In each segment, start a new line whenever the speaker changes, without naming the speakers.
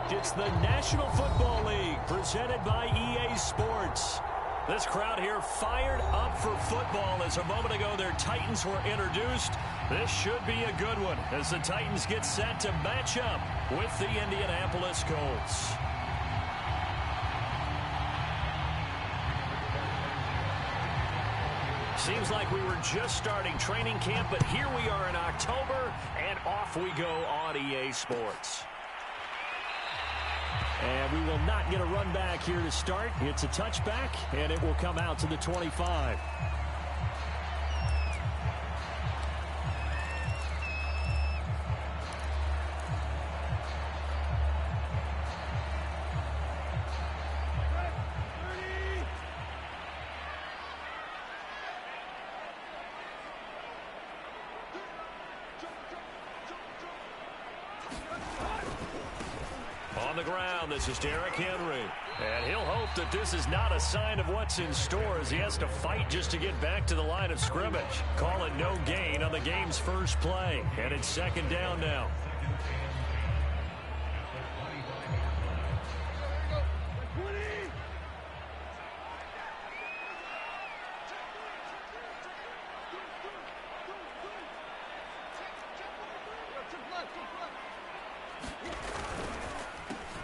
It's the National Football League presented by EA Sports. This crowd here fired up for football as a moment ago their Titans were introduced. This should be a good one as the Titans get set to match up with the Indianapolis Colts. Seems like we were just starting training camp, but here we are in October, and off we go on EA Sports. And we will not get a run back here to start. It's a touchback, and it will come out to the 25. On the ground, this is Derrick Henry. And he'll hope that this is not a sign of what's in store as he has to fight just to get back to the line of scrimmage. Call it no gain on the game's first play. And it's second down now.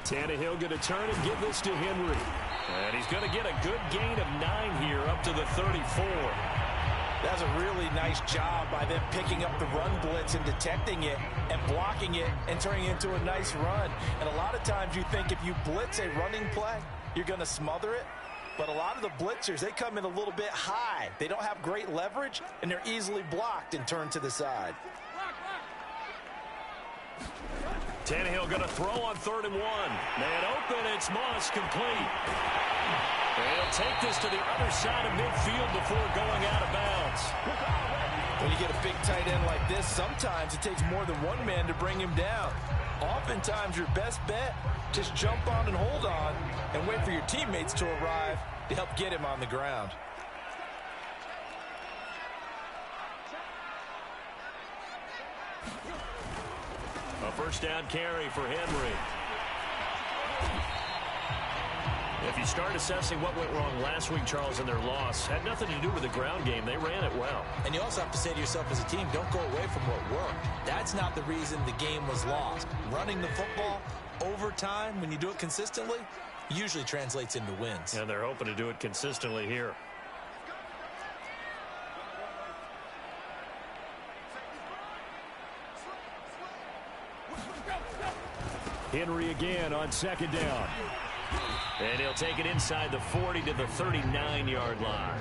Tannehill going to turn and give this to Henry. And he's going to get a good gain of 9 here up to the 34.
That's a really nice job by them picking up the run blitz and detecting it and blocking it and turning it into a nice run. And a lot of times you think if you blitz a running play, you're going to smother it. But a lot of the blitzers, they come in a little bit high. They don't have great leverage, and they're easily blocked and turned to the side.
Tannehill going to throw on 3rd and 1. Man open, it's Moss complete. And he'll take this to the other side of midfield before going out of bounds.
When you get a big tight end like this, sometimes it takes more than one man to bring him down. Oftentimes your best bet, just jump on and hold on and wait for your teammates to arrive to help get him on the ground.
A first down carry for Henry. If you start assessing what went wrong last week, Charles, in their loss, had nothing to do with the ground game. They ran it well.
And you also have to say to yourself as a team, don't go away from what worked. That's not the reason the game was lost. Running the football over time, when you do it consistently, usually translates into wins.
And they're hoping to do it consistently here. Henry again on second down. And he'll take it inside the 40 to the 39-yard line.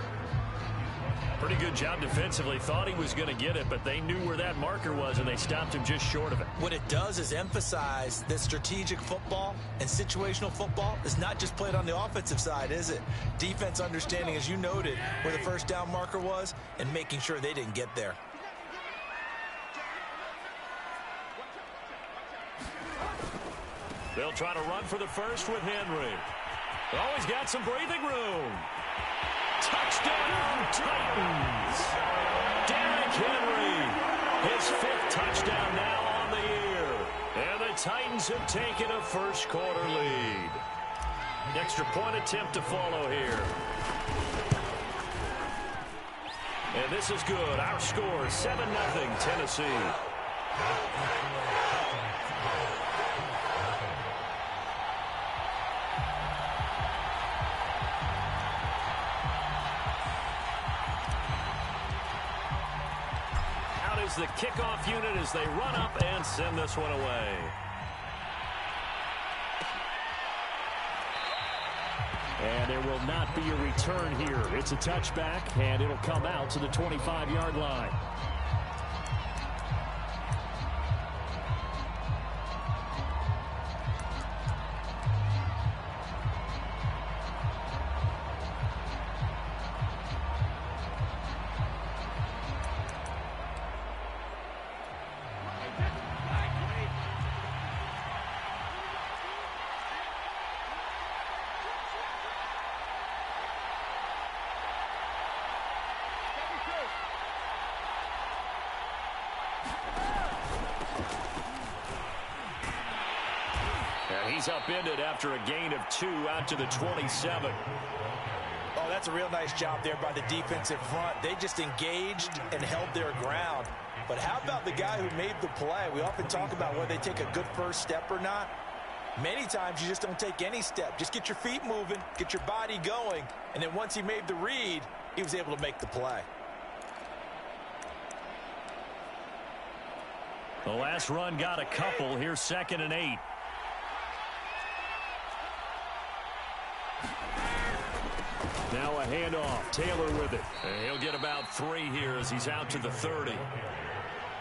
Pretty good job defensively. Thought he was going to get it, but they knew where that marker was, and they stopped him just short of it.
What it does is emphasize that strategic football and situational football is not just played on the offensive side, is it? Defense understanding, as you noted, where the first down marker was and making sure they didn't get there.
They'll try to run for the first with Henry. Oh, he's got some breathing room. Touchdown, Titans. Derrick Henry, his 5th touchdown now on the year. And the Titans have taken a first-quarter lead. Extra point attempt to follow here. And this is good. Our score, 7-0, Tennessee. The kickoff unit as they run up and send this one away. And there will not be a return here. It's a touchback, and it'll come out to the 25-yard line. He's upended after a gain of 2 out to the 27.
Oh, that's a real nice job there by the defensive front. They just engaged and held their ground. But how about the guy who made the play? We often talk about whether they take a good first step or not. Many times you just don't take any step. Just get your feet moving, get your body going, and then once he made the read, he was able to make the play.
The last run got a couple. Here's 2nd and 8. Now a handoff. Taylor with it. And he'll get about 3 here as he's out to the 30.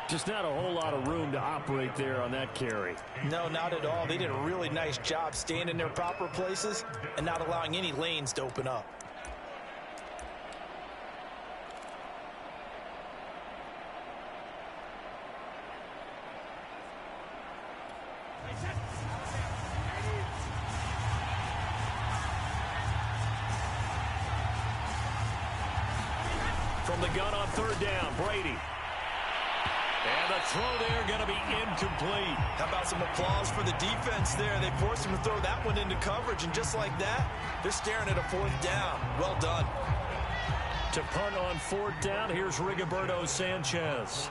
Just not a whole lot of room to operate there on that carry.
No, not at all. They did a really nice job staying in their proper places and not allowing any lanes to open up.
From the gun on 3rd down, Brady. And the throw there going to be incomplete.
How about some applause for the defense there? They forced him to throw that one into coverage, and just like that, they're staring at a 4th down. Well done.
To punt on 4th down, here's Rigoberto Sanchez.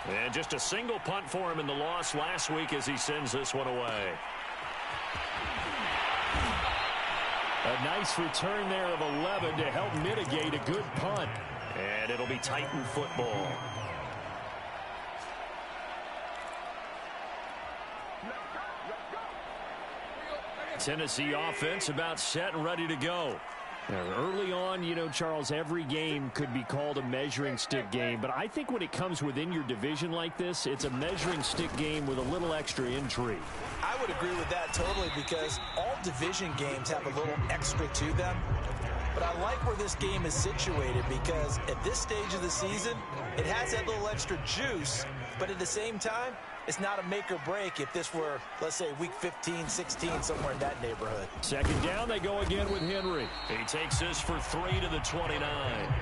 And just a single punt for him in the loss last week as he sends this one away. A nice return there of 11 to help mitigate a good punt. And it'll be Titan football. Tennessee offense about set and ready to go. Now, early on, you know, Charles, every game could be called a measuring stick game. But I think when it comes within your division like this, it's a measuring stick game with a little extra intrigue.
I would agree with that totally because all division games have a little extra to them. But I like where this game is situated because at this stage of the season, it has that little extra juice. But at the same time, it's not a make or break if this were, let's say, week 15, 16, somewhere in that neighborhood.
2nd down, they go again with Henry. He takes this for 3 to the 29.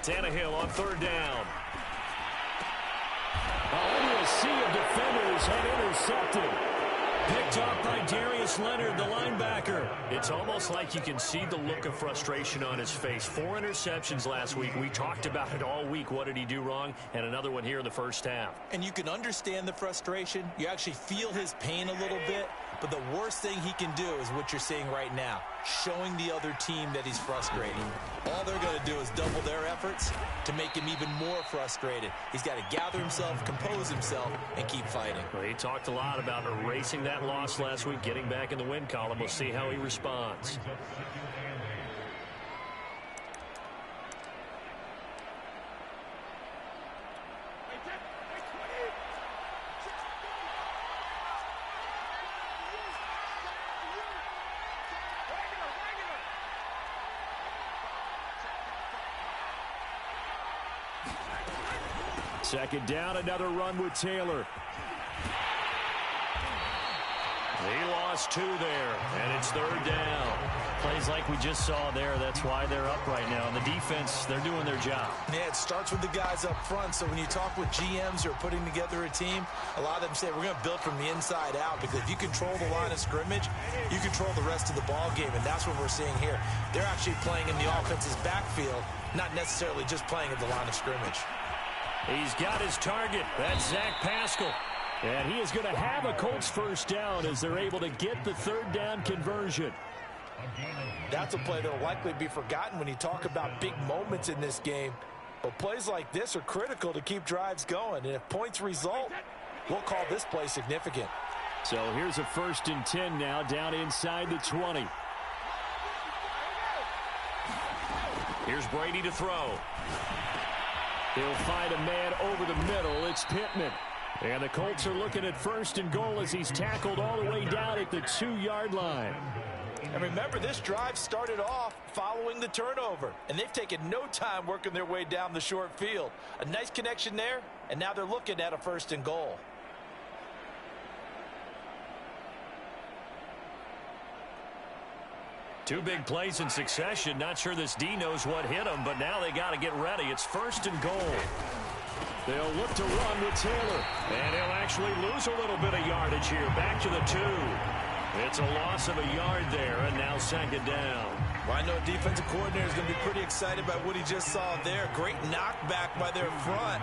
Tannehill on 3rd down. Only a sea of defenders had intercepted. Picked up by Darius Leonard, the linebacker. It's almost like you can see the look of frustration on his face. 4 interceptions last week. We talked about it all week. What did he do wrong? And another one here in the first half.
And you can understand the frustration. You actually feel his pain a little bit. But the worst thing he can do is what you're seeing right now, showing the other team that he's frustrated. All they're going to do is double their efforts to make him even more frustrated. He's got to gather himself, compose himself, and keep fighting.
Well, he talked a lot about erasing that loss last week, getting back in the win column. We'll see how he responds. Second down, another run with Taylor. He lost 2 there, and it's 3rd down. Plays like we just saw there. That's why they're up right now. And the defense, they're doing their job.
Yeah, it starts with the guys up front. So when you talk with GMs who are putting together a team, a lot of them say we're going to build from the inside out because if you control the line of scrimmage, you control the rest of the ball game, and that's what we're seeing here. They're actually playing in the offense's backfield, not necessarily just playing at the line of scrimmage.
He's got his target. That's Zach Pascal. And he is going to have a Colts first down as they're able to get the 3rd down conversion.
That's a play that will likely be forgotten when you talk about big moments in this game. But plays like this are critical to keep drives going. And if points result, we'll call this play significant.
So here's a 1st and 10 now down inside the 20. Here's Brady to throw. He'll find a man over the middle. It's Pittman. And the Colts are looking at 1st and goal as he's tackled all the way down at the 2-yard line.
And remember, this drive started off following the turnover. And they've taken no time working their way down the short field. A nice connection there, and now they're looking at a 1st and goal.
Two big plays in succession. Not sure this D knows what hit him, but now they got to get ready. It's 1st and goal. They'll look to run with Taylor. And he'll actually lose a little bit of yardage here. Back to the 2. It's a loss of a yard there, and now 2nd down.
Well, I know a defensive coordinator is going to be pretty excited about what he just saw there. Great knockback by their front.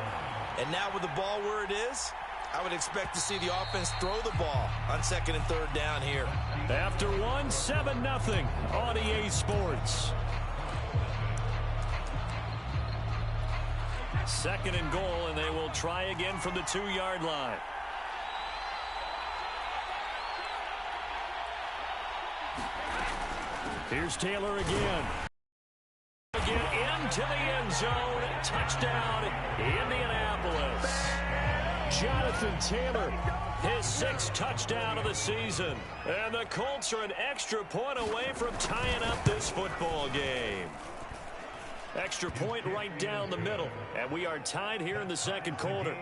And now with the ball where it is, I would expect to see the offense throw the ball on 2nd and 3rd down here.
After 1, 7-0 on EA Sports. 2nd and goal, and they will try again from the 2-yard line. Here's Taylor again. Again into the end zone. Touchdown, Indianapolis. Jonathan Taylor, his 6th touchdown of the season. And the Colts are an extra point away from tying up this football game. Extra point right down the middle. And we are tied here in the 2nd quarter.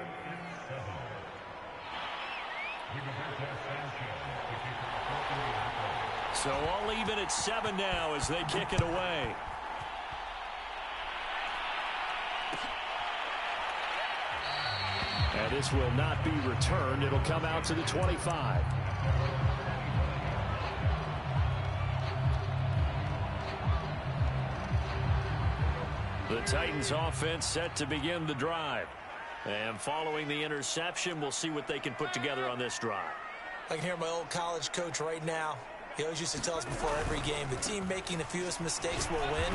So all even at 7 now as they kick it away. And this will not be returned. It'll come out to the 25. The Titans offense set to begin the drive. And following the interception, we'll see what they can put together on this drive.
I can hear my old college coach right now. He always used to tell us before every game, the team making the fewest mistakes will win.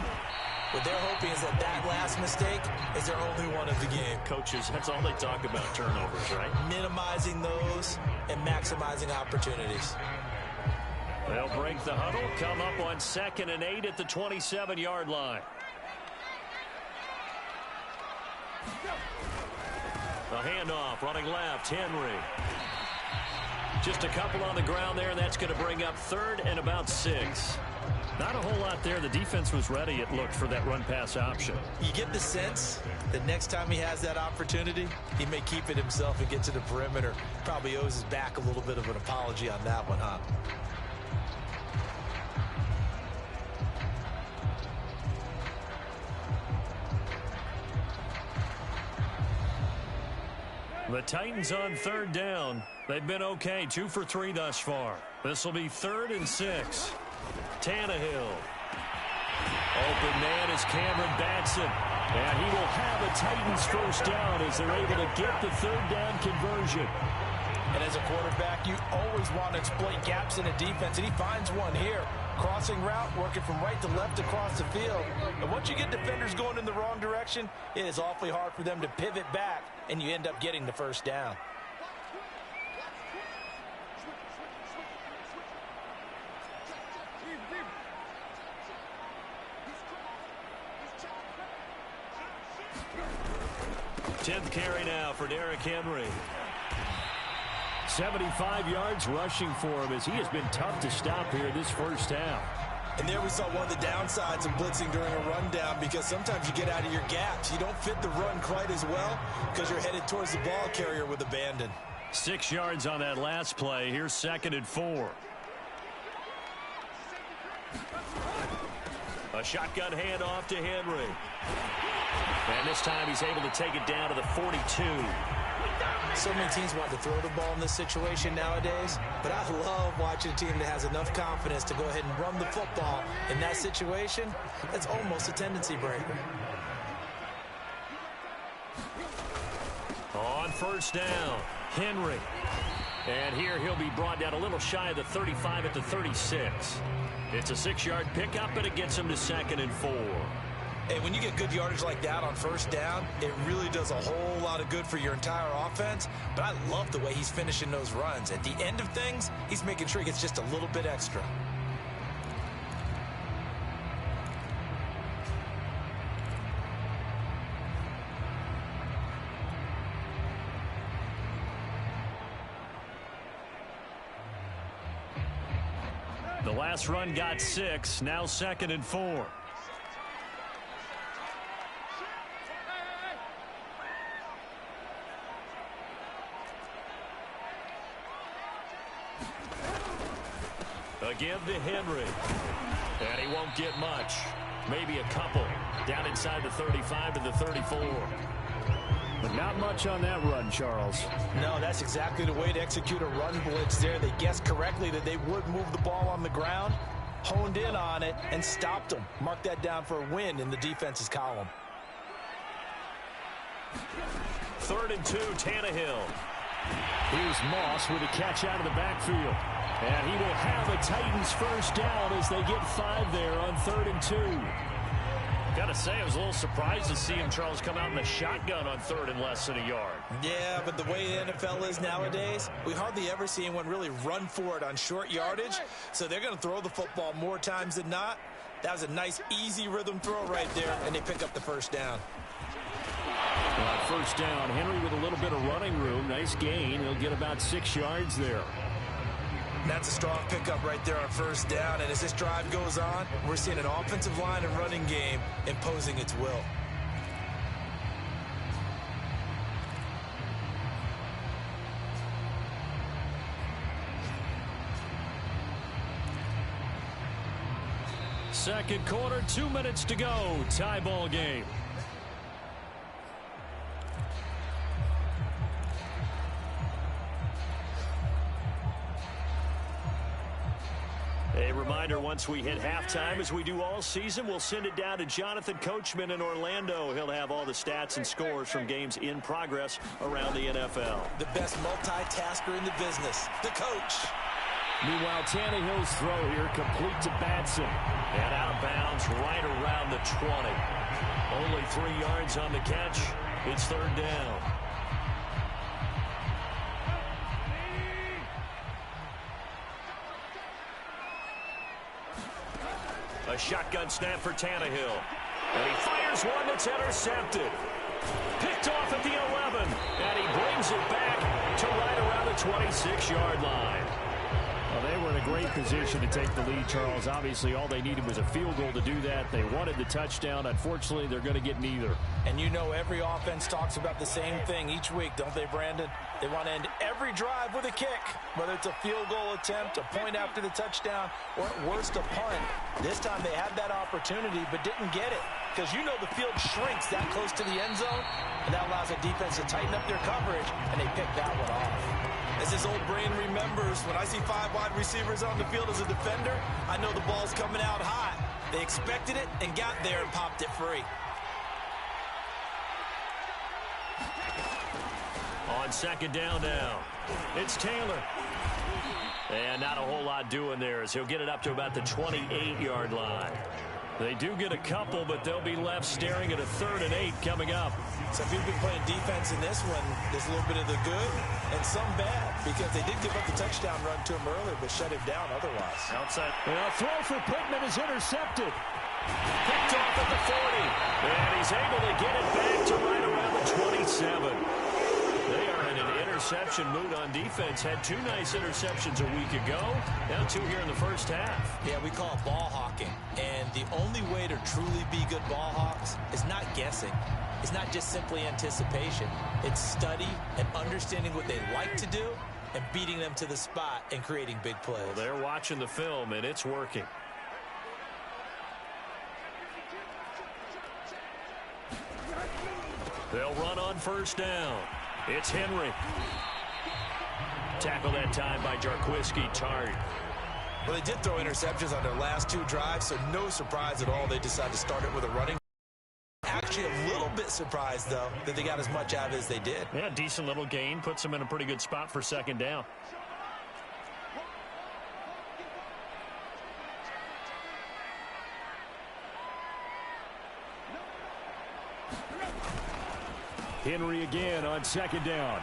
What they're hoping is that that last mistake is their only one of the game.
Coaches, that's all they talk about, turnovers, right?
Minimizing those and maximizing opportunities.
They'll break the huddle, come up on 2nd and 8 at the 27-yard line. A handoff, running left, Henry. Just a couple on the ground there, and that's going to bring up 3rd and about 6. Not a whole lot there. The defense was ready, it looked, for that run-pass option.
You get the sense that next time he has that opportunity, he may keep it himself and get to the perimeter. Probably owes his back a little bit of an apology on that one, huh?
The Titans on 3rd down. They've been okay, 2 for 3 thus far. This will be 3rd and 6. Tannehill. Open man is Cameron Batson. And he will have a Titans 1st down as they're able to get the 3rd down conversion.
And as a quarterback, you always want to exploit gaps in a defense, and he finds one here. Crossing route, working from right to left across the field. And once you get defenders going in the wrong direction, it is awfully hard for them to pivot back, and you end up getting the 1st down.
Tenth carry now for Derrick Henry. 75 yards rushing for him as he has been tough to stop here this 1st half.
And there we saw one of the downsides of blitzing during a rundown, because sometimes you get out of your gaps. You don't fit the run quite as well because you're headed towards the ball carrier with abandon.
6 yards on that last play. Here's 2nd and 4. A shotgun handoff to Henry. And this time he's able to take it down to the 42.
So many teams want to throw the ball in this situation nowadays, but I love watching a team that has enough confidence to go ahead and run the football in that situation. That's almost a tendency breaker.
On 1st down, Henry. And here he'll be brought down a little shy of the 35 at the 36. It's a 6-yard pickup, and it gets him to 2nd and 4.
Hey, when you get good yardage like that on 1st down, it really does a whole lot of good for your entire offense. But I love the way he's finishing those runs. At the end of things, he's making sure he gets just a little bit extra.
The last run got 6, now 2nd and 4. Again to Henry. And he won't get much. Maybe a couple. Down inside the 35 to the 34.
But not much on that run, Charles.
No, that's exactly the way to execute a run blitz there. They guessed correctly that they would move the ball on the ground, honed in on it, and stopped them. Mark that down for a win in the defense's column.
3rd and 2, Tannehill.
Here's Moss with a catch out of the backfield.
And he will have a Titans first down as they get 5 there on 3rd and 2. Gotta say, I was a little surprised to see him, Charles, come out in a shotgun on 3rd and less than a yard.
Yeah, but the way the NFL is nowadays, we hardly ever see anyone really run for it on short yardage. So they're going to throw the football more times than not. That was a nice, easy rhythm throw right there, and they pick up the first down.
First down, Henry with a little bit of running room. Nice gain. He'll get about 6 yards there.
That's a strong pickup right there on first down. And as this drive goes on, we're seeing an offensive line and running game imposing its will.
Second quarter, 2 minutes to go. Tie ball game. A reminder, once we hit halftime, as we do all season, we'll send it down to Jonathan Coachman in Orlando. He'll have all the stats and scores from games in progress around the NFL.
The best multitasker in the business, the coach.
Meanwhile, Tannehill's throw here complete to Batson. And out of bounds right around the 20. Only 3 yards on the catch. It's 3rd down. A shotgun snap for Tannehill. And he fires one that's intercepted. Picked off at the 11. And he brings it back to right around the 26-yard line.
Well, they were in a great position to take the lead, Charles. Obviously, all they needed was a field goal to do that. They wanted the touchdown. Unfortunately, they're going to get neither.
And you know every offense talks about the same thing each week, don't they, Brandon? They want to end every drive with a kick, whether it's a field goal attempt, a point after the touchdown, or at worst a punt. This time they had that opportunity but didn't get it because you know the field shrinks that close to the end zone, and that allows the defense to tighten up their coverage, and they pick that one off. As his old brain remembers, when I see 5 wide receivers on the field as a defender, I know the ball's coming out hot. They expected it and got there and popped it free.
On second down now, it's Taylor. And not a whole lot doing there as he'll get it up to about the 28-yard line. They do get a couple, but they'll be left staring at a 3rd and 8 coming up.
So if you've been playing defense in this one, there's a little bit of the good and some bad because they did give up the touchdown run to him earlier but shut him down otherwise.
Outside.
A throw for Pittman is intercepted.
Picked off at the 40. And he's able to get it back to right around the 27. They are in an interception mood on defense. Had 2 nice interceptions a week ago. Now 2 here in the first half.
Yeah, we call it ball hawking. And the only way to truly be good ball hawks is not guessing. It's not just simply anticipation. It's study and understanding what they like to do and beating them to the spot and creating big plays.
Well, they're watching the film, and it's working. They'll run on first down. It's Henry. Tackle that time by Jarquiski Tartt.
Well, they did throw interceptions on their last 2 drives, so no surprise at all they decided to start it with a running. Actually a little bit surprised, though, that they got as much out of it as they did.
Yeah, decent little gain. Puts them in a pretty good spot for second down.
Henry again on second down.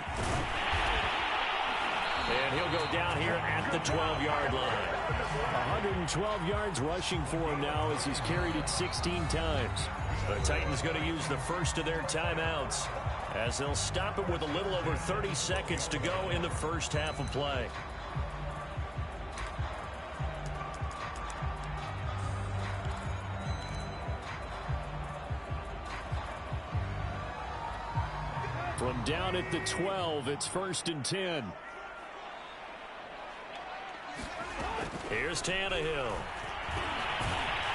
And he'll go down here at the 12-yard line.
112 yards rushing for him now as he's carried it 16 times.
The Titans going to use the first of their timeouts as they'll stop it with a little over 30 seconds to go in the first half of play.
From down at the 12, it's 1st and 10.
Here's Tannehill.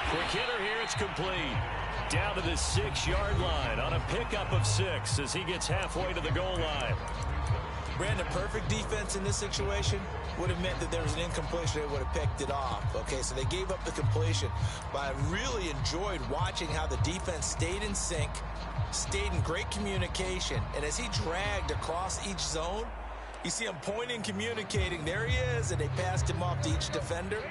Quick hitter here. It's complete. Down to the 6-yard line on a pickup of 6 as he gets halfway to the goal line.
Brandon, perfect defense in this situation would have meant that there was an incompletion. They would have picked it off. Okay, so they gave up the completion. But I really enjoyed watching how the defense stayed in sync, stayed in great communication. And as he dragged across each zone, you see him pointing, communicating. There he is, and they passed him off to each defender.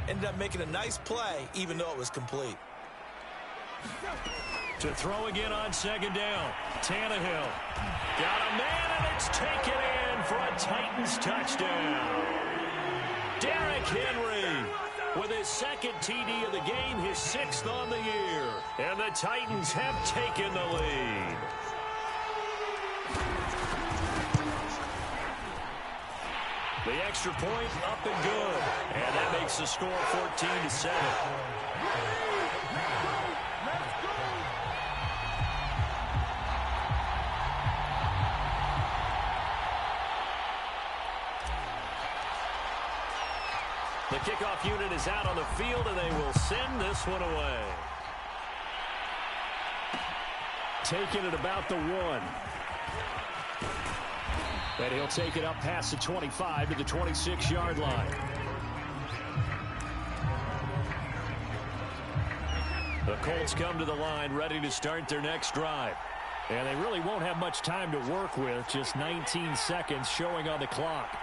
Ended up making a nice play, even though it was complete.
To throw again on second down. Tannehill. Got a man, and it's taken in for a Titans touchdown. Derrick Henry with his second TD of the game, his 6th on the year. And the Titans have taken the lead. The extra point up and good. And that makes the score 14-7. The kickoff unit is out on the field, and they will send this one away.
Taking it about the 1. And he'll take it up past the 25 to the 26-yard line.
The Colts come to the line ready to start their next drive.
And they really won't have much time to work with, just 19 seconds showing on the clock.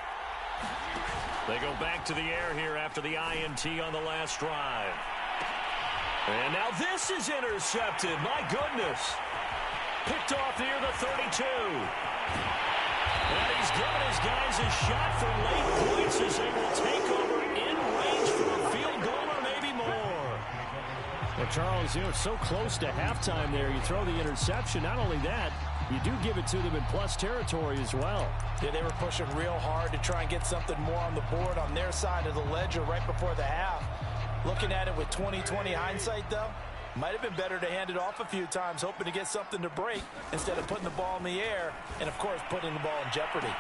They go back to the air here after the INT on the last drive. And now this is intercepted. My goodness. Picked off near the 32. And he's given his guys a shot for late points as they will take over in range for a field goal or maybe more.
Well, Charles, it's so close to halftime there. You throw the interception. Not only that, you do give it to them in plus territory as well.
Yeah, they were pushing real hard to try and get something more on the board on their side of the ledger right before the half. Looking at it with 20/20 hindsight, though, might have been better to hand it off a few times, hoping to get something to break instead of putting the ball in the air and, of course, putting the ball in jeopardy.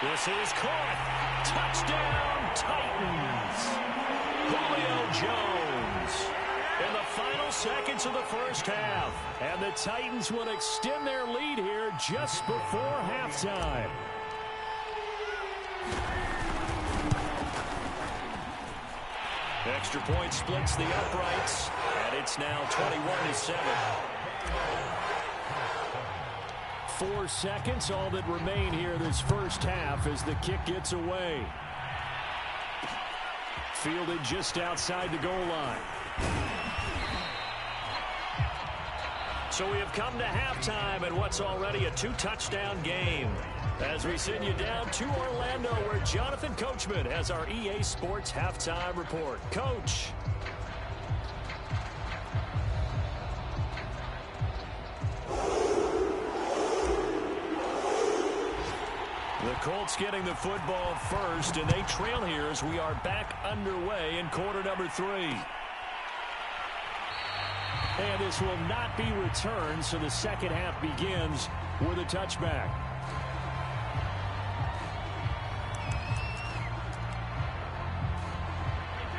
This is caught. Touchdown, Titans. Julio Jones in the final seconds of the first half.
And the Titans will extend their lead here just before halftime.
Extra point splits the uprights, and it's now 21-7.
4 seconds, all that remain here this first half as the kick gets away. Fielded just outside the goal line.
So we have come to halftime and what's already a 2-touchdown game. As we send you down to Orlando, where Jonathan Coachman has our EA Sports Halftime Report. Coach. The Colts getting the football first, and they trail here as we are back underway in quarter number 3.
And this will not be returned, so the second half begins with a touchback.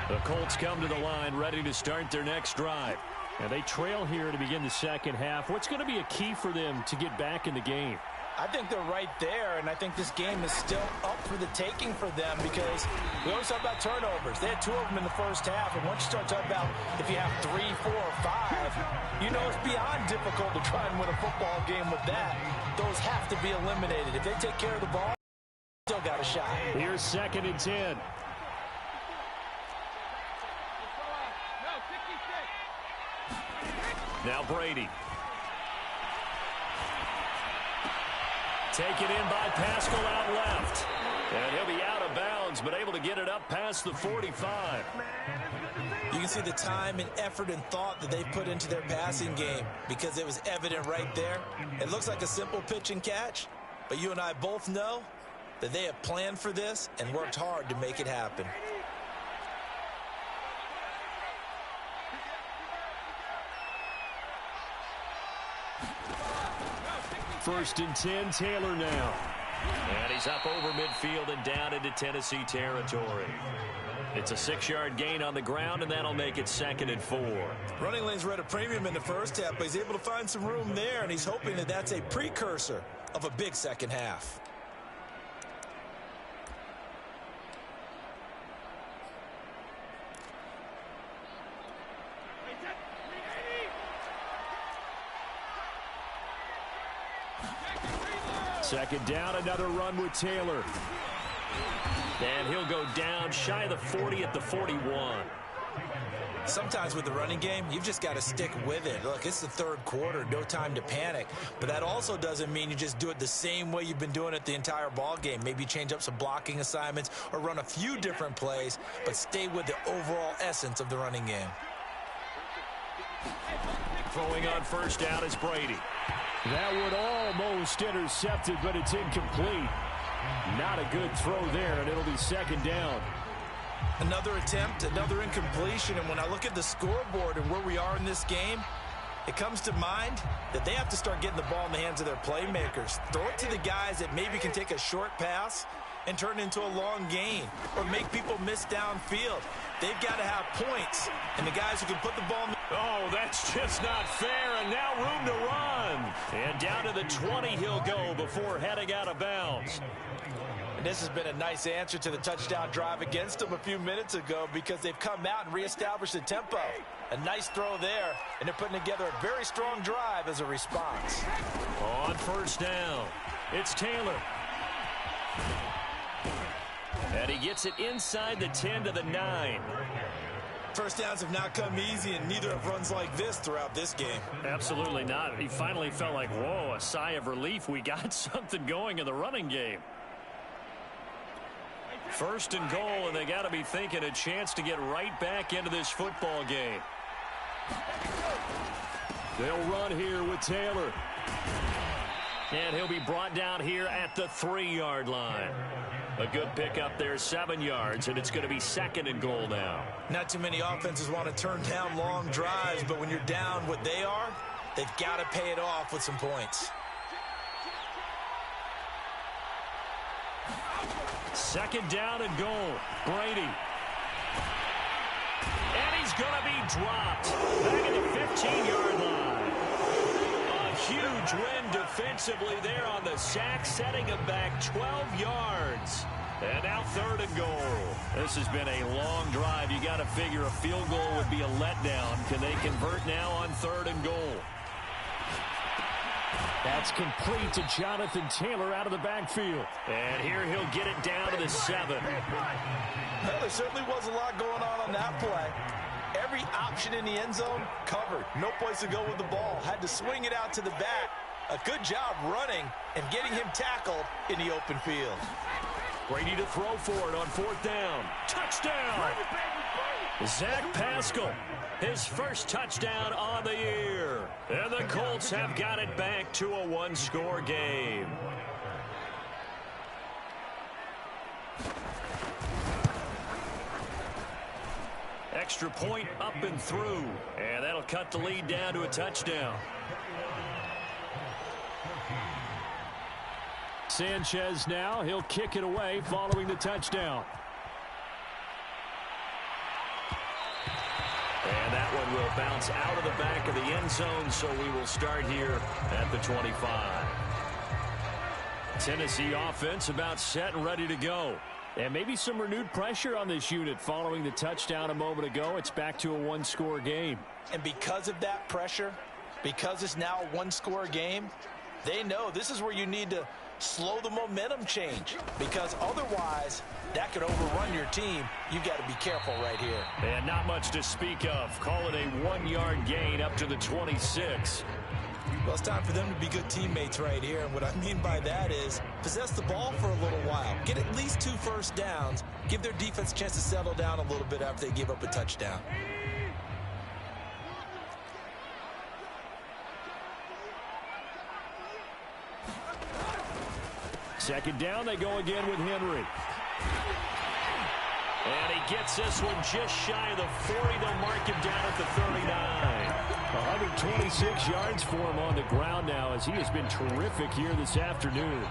The Colts come to the line ready to start their next drive.
And they trail here to begin the second half. What's going to be a key for them to get back in the game?
I think they're right there, and I think this game is still up for the taking for them because we always talk about turnovers. They had 2 of them in the first half, and once you start talking about if you have 3, 4, or 5, you know it's beyond difficult to try and win a football game with that. Those have to be eliminated. If they take care of the ball, still got a shot.
Here's 2nd and 10.
Now Brady. Taken in by Pascal out left. And he'll be out of bounds, but able to get it up past the 45.
You can see the time and effort and thought that they put into their passing game because it was evident right there. It looks like a simple pitch and catch, but you and I both know that they have planned for this and worked hard to make it happen.
1st and 10, Taylor now.
And he's up over midfield and down into Tennessee territory. It's a 6-yard gain on the ground, and that'll make it 2nd and 4.
Running lanes were at a premium in the first half, but he's able to find some room there, and he's hoping that that's a precursor of a big second half.
Second down, another run with Taylor.
And he'll go down shy of the 40 at the 41.
Sometimes with the running game, you've just got to stick with it. Look, it's the third quarter, no time to panic. But that also doesn't mean you just do it the same way you've been doing it the entire ball game. Maybe change up some blocking assignments or run a few different plays, but stay with the overall essence of the running game.
Throwing on first down is Brady.
That would almost intercepted, but it's incomplete. Not a good throw there, and it'll be 2nd down.
Another attempt, another incompletion, and when I look at the scoreboard and where we are in this game, it comes to mind that they have to start getting the ball in the hands of their playmakers. Throw it to the guys that maybe can take a short pass and turn it into a long gain or make people miss downfield. They've got to have points, and the guys who can put the ball in the...
Oh, that's just not fair, and now room to run. And down to the 20 he'll go before heading out of bounds.
And this has been a nice answer to the touchdown drive against them a few minutes ago because they've come out and reestablished the tempo. A nice throw there, and they're putting together a very strong drive as a response.
On first down, it's Taylor. And he gets it inside the 10 to the 9.
First downs have not come easy, and neither have runs like this throughout this game.
Absolutely not. He finally felt like, whoa, a sigh of relief. We got something going in the running game. 1st and goal, and they got to be thinking a chance to get right back into this football game.
They'll run here with Taylor.
And he'll be brought down here at the 3-yard line. A good pickup there, 7 yards, and it's going to be 2nd and goal now.
Not too many offenses want to turn down long drives, but when you're down what they are, they've got to pay it off with some points.
2nd down and goal. Brady. And he's going to be dropped back at the 15-yard line. A huge win defensively there on the sack, setting him back 12 yards. And now 3rd and goal. This has been a long drive. You got to figure a field goal would be a letdown. Can they convert now on 3rd and goal?
That's complete to Jonathan Taylor out of the backfield.
And here he'll get it down to the 7.
Well, there certainly was a lot going on that play. Every option in the end zone covered. No place to go with the ball. Had to swing it out to the back. A good job running and getting him tackled in the open field.
Brady to throw for it on 4th down. Touchdown! Zach Pascal, his first touchdown on the year. And the Colts have got it back to a 1-score game. Extra point up and through. And that'll cut the lead down to a touchdown.
Sanchez now. He'll kick it away following the touchdown.
And that one will bounce out of the back of the end zone, so we will start here at the 25. Tennessee offense about set and ready to go.
And maybe some renewed pressure on this unit following the touchdown a moment ago. It's back to a 1-score game.
And because of that pressure, because it's now a 1-score game, they know this is where you need to slow the momentum change, because otherwise that could overrun your team. You've got to be careful right here.
And not much to speak of. Call it a 1-yard gain up to the 26.
Well, it's time for them to be good teammates right here. And what I mean by that is possess the ball for a little while. Get at least 2 first downs. Give their defense a chance to settle down a little bit after they give up a touchdown.
Second down, they go again with Henry.
And he gets this one just shy of the 40. They'll mark him down at the 39.
126 yards for him on the ground now, as he has been terrific here this afternoon.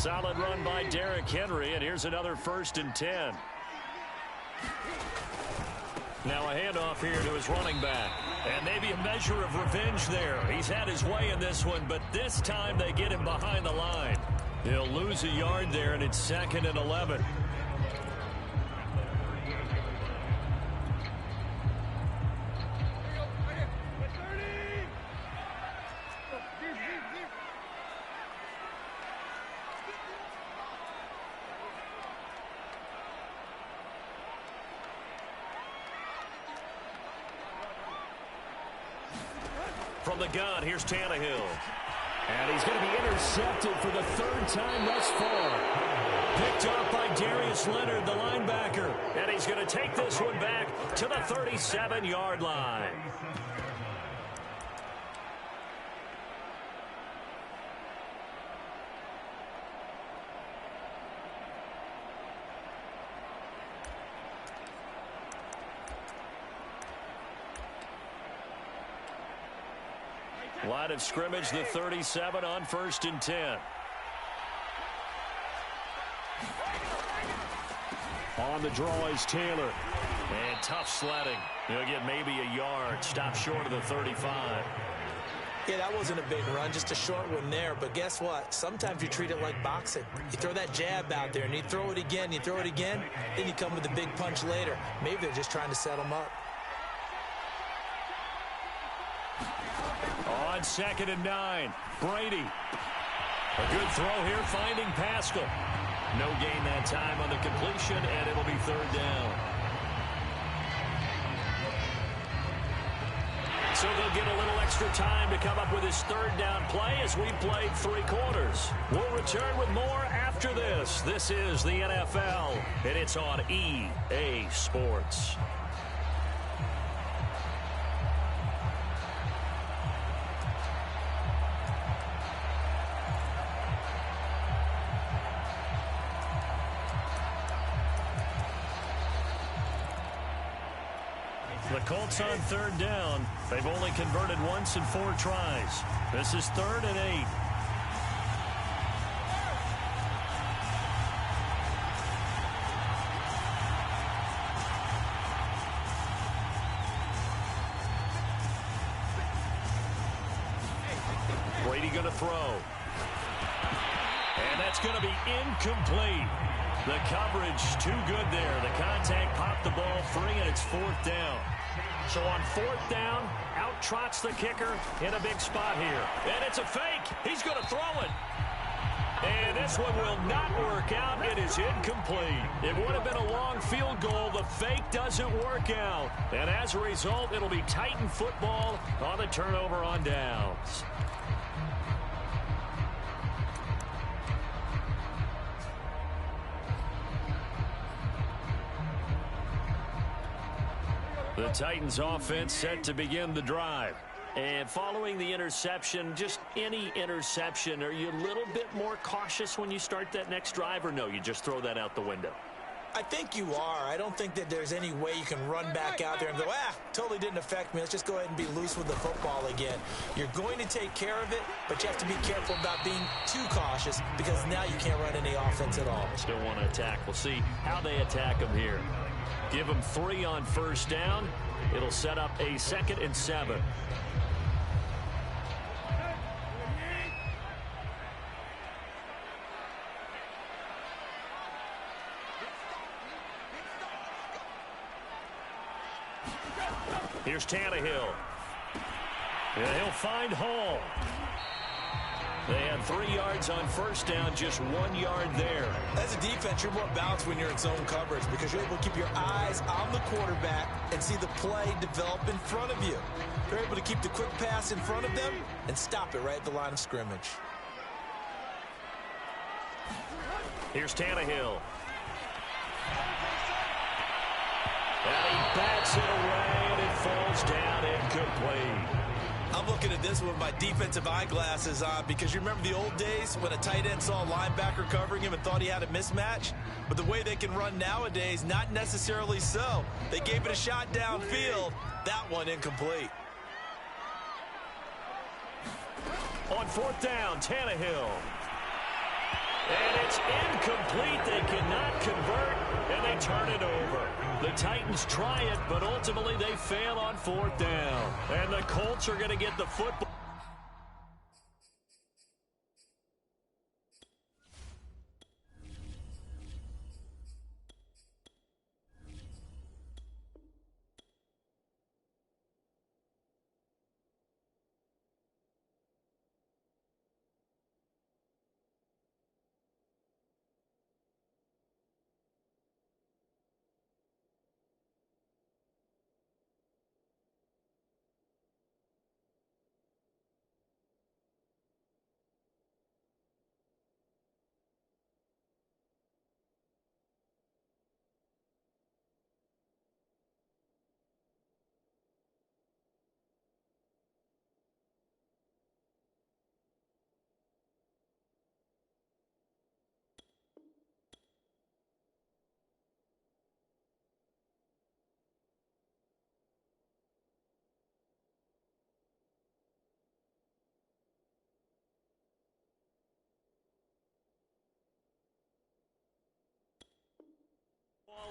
Solid run by Derrick Henry, and here's another 1st and 10. Now a handoff here to his running back. And maybe a measure of revenge there. He's had his way in this one, but this time they get him behind the line. He'll lose a yard there, and it's 2nd and 11. From the gun, here's Tannehill.
And he's going to be intercepted for the 3rd time thus far.
Picked up by Darius Leonard, the linebacker. And he's going to take this one back to the 37-yard line. Line of scrimmage, the 37 on 1st and 10.
On the draw is Taylor.
And tough sledding. He'll get maybe a yard. Stop short of the 35.
Yeah, that wasn't a big run, just a short one there. But guess what? Sometimes you treat it like boxing. You throw that jab out there, and you throw it again, you throw it again, then you come with a big punch later. Maybe they're just trying to set him up.
On 2nd and 9, Brady. A good throw here, finding Pascal. No gain that time on the completion, and it'll be 3rd down. So they'll get a little extra time to come up with his 3rd down play as we played 3 quarters. We'll return with more after this. This is the NFL, and it's on EA Sports. The Colts on 3rd down. They've only converted once in 4 tries. This is 3rd and 8. Brady going to throw. And that's going to be incomplete. The coverage too good there. The contact popped the ball free, and it's 4th down. So on 4th down, out trots the kicker in a big spot here. And it's a fake. He's going to throw it. And this one will not work out. It is incomplete. It would have been a long field goal. The fake doesn't work out. And as a result, it'll be Titan football on the turnover on downs. The Titans offense set to begin the drive. And following the interception, just any interception, are you a little bit more cautious when you start that next drive, or no, you just throw that out the window?
I think you are. I don't think that there's any way you can run back out there and go, totally didn't affect me. Let's just go ahead and be loose with the football again. You're going to take care of it, but you have to be careful about being too cautious because now you can't run any offense at all.
Still want to attack. We'll see how they attack them here. Give them 3 on 1st down. It'll set up a 2nd and 7. Here's Tannehill. And he'll find Hall. They had 3 yards on 1st down, just 1 yard there.
As a defense, you're more balanced when you're in zone coverage because you're able to keep your eyes on the quarterback and see the play develop in front of you. You're able to keep the quick pass in front of them and stop it right at the line of scrimmage.
Here's Tannehill. And he bats it away, and it falls down incomplete.
I'm looking at this with my defensive eyeglasses on because you remember the old days when a tight end saw a linebacker covering him and thought he had a mismatch? But the way they can run nowadays, not necessarily so. They gave it a shot downfield. That one incomplete.
On 4th down, Tannehill. And it's incomplete. They cannot convert, and they turn it over. The Titans try it, but ultimately they fail on 4th down. And the Colts are going to get the football.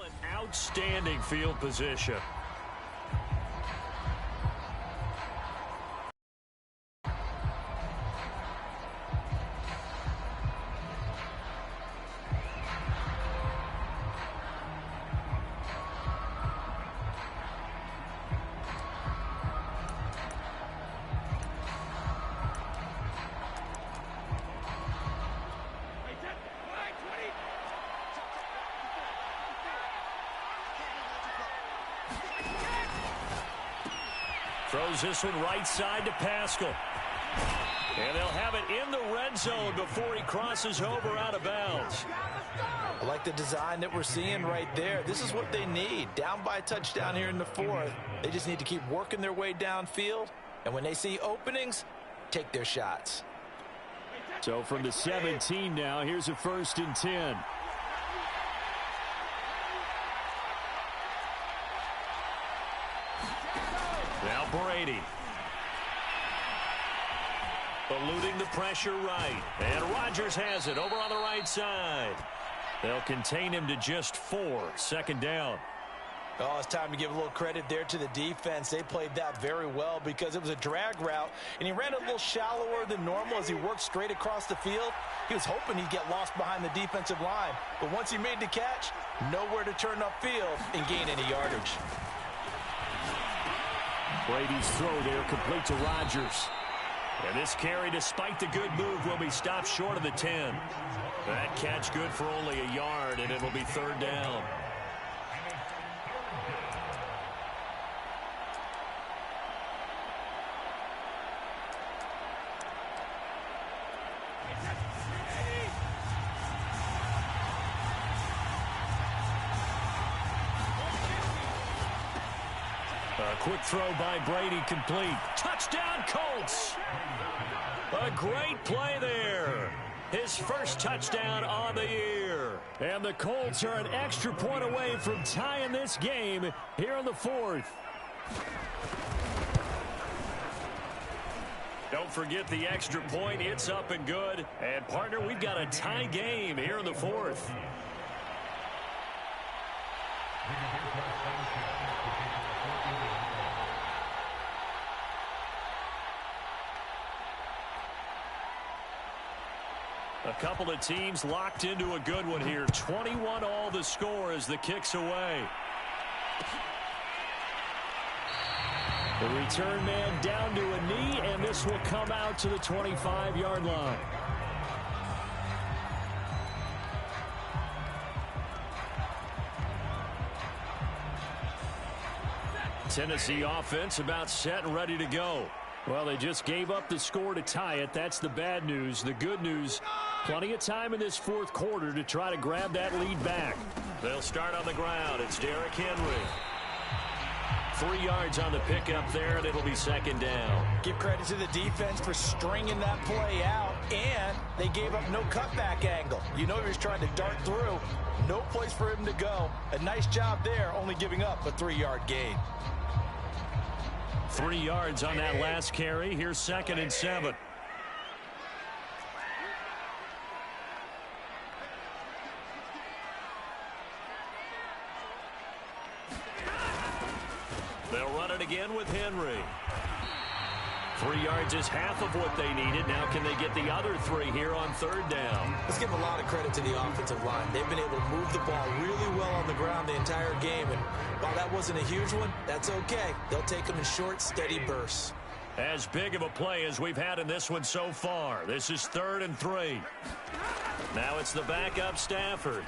An outstanding field position. Throws this one right side to Pascal. And they'll have it in the red zone before he crosses over out of bounds.
I like the design that we're seeing right there. This is what they need. Down by a touchdown here in the 4th. They just need to keep working their way downfield. And when they see openings, take their shots.
So from the 17 now, here's a 1st and 10.
Now Brady. Eluding the pressure right. And Rodgers has it over on the right side. They'll contain him to just 4. 2nd down.
Oh, it's time to give a little credit there to the defense. They played that very well because it was a drag route, and he ran a little shallower than normal as he worked straight across the field. He was hoping he'd get lost behind the defensive line, but once he made the catch, nowhere to turn upfield and gain any yardage.
Brady's throw there complete to Rodgers.
And this carry, despite the good move, will be stopped short of the 10. That catch good for only a yard, and it'll be 3rd down. A quick throw by Brady, complete. Touchdown, Colts! A great play there. His first touchdown on the year.
And the Colts are an extra point away from tying this game here in the 4th.
Don't forget the extra point. It's up and good. And, partner, we've got a tie game here in the 4th. A couple of teams locked into a good one here. 21 all the score as the kick's away.
The return man down to a knee, and this will come out to the 25-yard line.
Tennessee offense about set and ready to go.
Well, they just gave up the score to tie it. That's the bad news. The good news, plenty of time in this 4th quarter to try to grab that lead back.
They'll start on the ground. It's Derrick Henry. 3 yards on the pickup there, and it'll be 2nd down.
Give credit to the defense for stringing that play out, and they gave up no cutback angle. You know he was trying to dart through. No place for him to go. A nice job there, only giving up a 3-yard gain.
3 yards on that last carry. Here's 2nd and 7. They'll run it again with Henry. 3 yards is half of what they needed. Now can they get the other 3 here on third down?
Let's give a lot of credit to the offensive line. They've been able to move the ball really well on the ground the entire game. And while that wasn't a huge one, that's okay. They'll take them in short, steady bursts.
As big of a play as we've had in this one so far. This is 3rd and 3. Now it's the backup Stafford.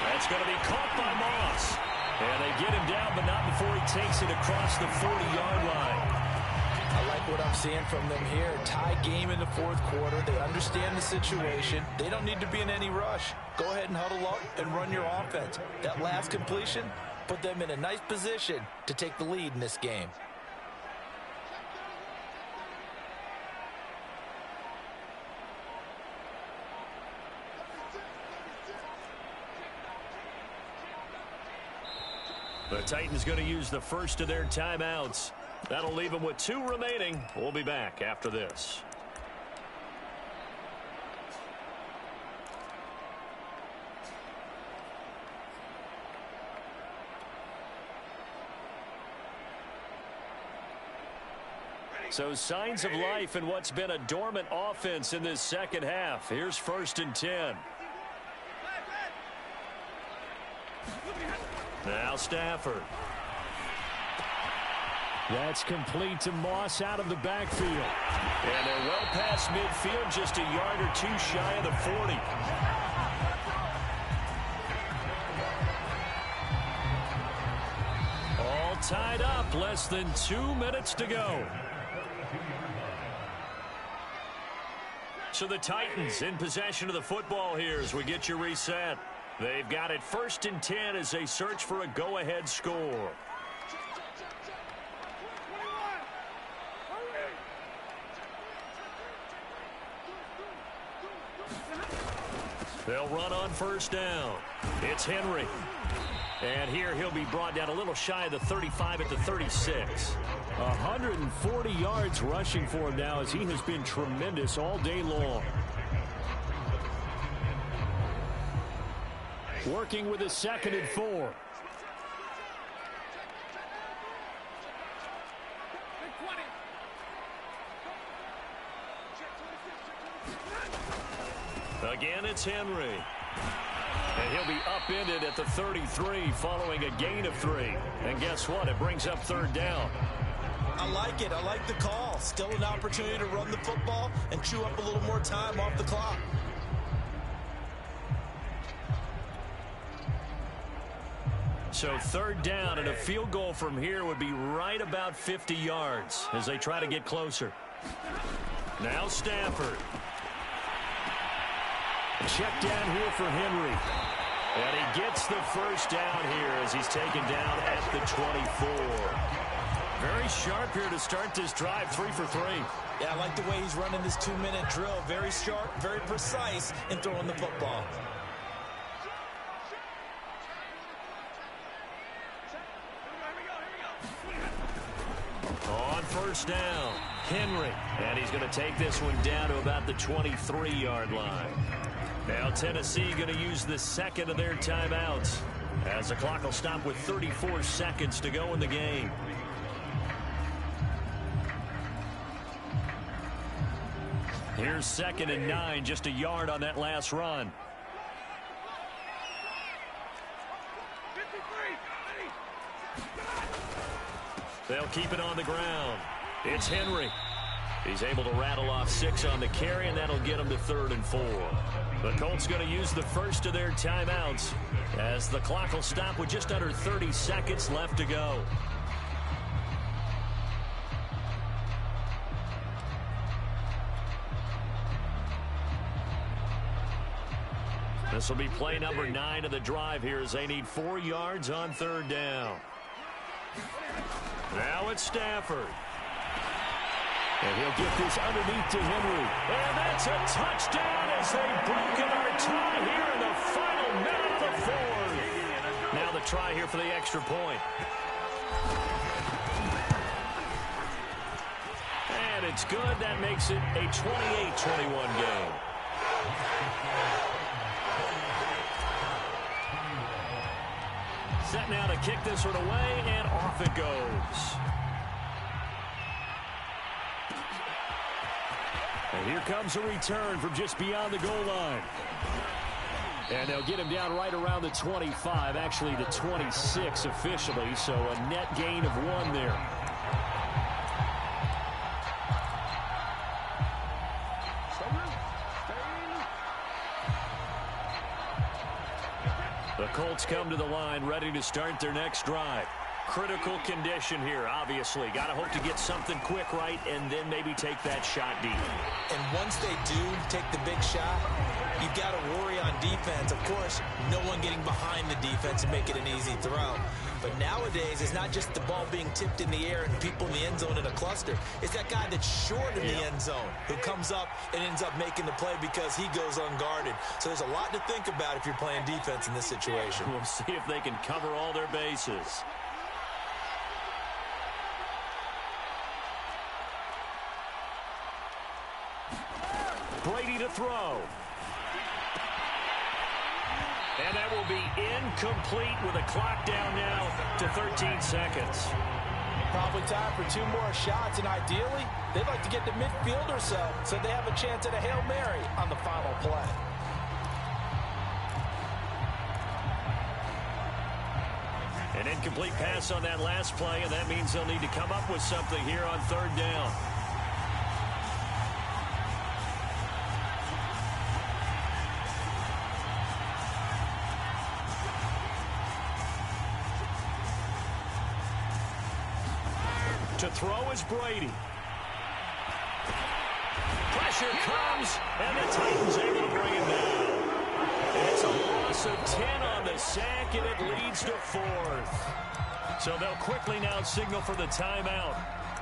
That's going to be caught by Moss. And they get him down, but not before he takes it across the 40-yard line.
I like what I'm seeing from them here. Tie game in the 4th quarter. They understand the situation. They don't need to be in any rush. Go ahead and huddle up and run your offense. That last completion put them in a nice position to take the lead in this game.
The Titans going to use the first of their timeouts. That'll leave them with 2 remaining. We'll be back after this. So signs of life in what's been a dormant offense in this second half. Here's 1st and 10. Now Stafford.
That's complete to Moss out of the backfield.
And they're well past midfield, just a yard or 2 shy of the 40. All tied up, less than 2 minutes to go. So the Titans in possession of the football here as we get you reset. They've got it 1st and 10 as they search for a go-ahead score. They'll run on 1st down. It's Henry. And here he'll be brought down a little shy of the 35 at the 36.
140 yards rushing for him now as he has been tremendous all day long. Working with a 2nd and 4.
Again, it's Henry. And he'll be upended at the 33 following a gain of 3. And guess what? It brings up 3rd down.
I like it. I like the call. Still an opportunity to run the football and chew up a little more time off the clock.
So 3rd down and a field goal from here would be right about 50 yards as they try to get closer. Now Stafford.
Check down here for Henry.
And he gets the 1st down here as he's taken down at the 24. Very sharp here to start this drive, 3 for 3.
Yeah, I like the way he's running this 2-minute drill. Very sharp, very precise in throwing the football.
On 1st down, Henry. And he's going to take this one down to about the 23-yard line. Now Tennessee going to use the 2nd of their timeouts as the clock will stop with 34 seconds to go in the game. Here's 2nd and 9, just a yard on that last run. They'll keep it on the ground. It's Henry. He's able to rattle off 6 on the carry, and that'll get him to 3rd and 4. The Colts going to use the first of their timeouts as the clock will stop with just under 30 seconds left to go. This will be play number 9 of the drive here as they need 4 yards on 3rd down. Now it's Stafford.
And he'll get this underneath to Henry.
And that's a touchdown as they've broken our tie here in the final minute of the 4th. Now the try here for the extra point. And it's good. That makes it a 28-21 game. Set now to kick this one away, and off it goes. And here comes a return from just beyond the goal line. And they'll get him down right around the 25, actually the 26 officially, so a net gain of 1 there. The Colts come to the line ready to start their next drive. Critical condition here, obviously. Got to hope to get something quick right and then maybe take that shot deep.
And once they do take the big shot, you've got to worry on defense. Of course, no one getting behind the defense and make it an easy throw. But nowadays, it's not just the ball being tipped in the air and people in the end zone in a cluster. It's that guy that's short in the end zone who comes up and ends up making the play because he goes unguarded. So there's a lot to think about if you're playing defense in this situation.
We'll see if they can cover all their bases. Brady to throw. And that will be incomplete with a clock down now to 13 seconds.
Probably time for 2 more shots, and ideally, they'd like to get to midfield or so they have a chance at a Hail Mary on the final play.
An incomplete pass on that last play, and that means they'll need to come up with something here on 3rd down. To throw is Brady. Pressure comes, and the Titans able to bring it down. It's a loss of 10 on the sack, and it leads to 4th. So they'll quickly now signal for the timeout.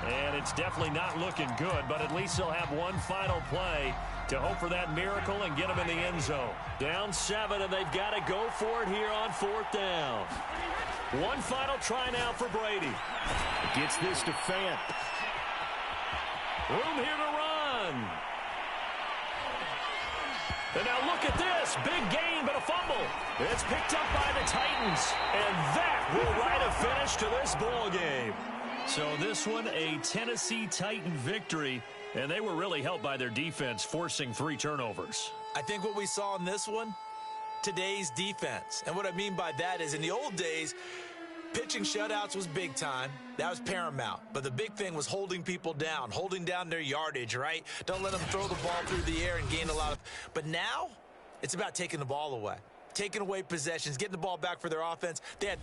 And it's definitely not looking good, but at least they'll have one final play to hope for that miracle and get them in the end zone. Down 7, and they've got to go for it here on 4th down. One final try now for Brady.
Gets this to Fant.
Room here to run. And now look at this. Big gain, but a fumble. It's picked up by the Titans. And that will write a finish to this ball game. So this one, a Tennessee Titan victory. And they were really helped by their defense, forcing 3 turnovers.
I think what we saw in this one, today's defense. And what I mean by that is in the old days, pitching shutouts was big time. That was paramount. But the big thing was holding people down, holding down their yardage, right? Don't let them throw the ball through the air and gain a lot of... But now, it's about taking the ball away. Taking away possessions, getting the ball back for their offense. They had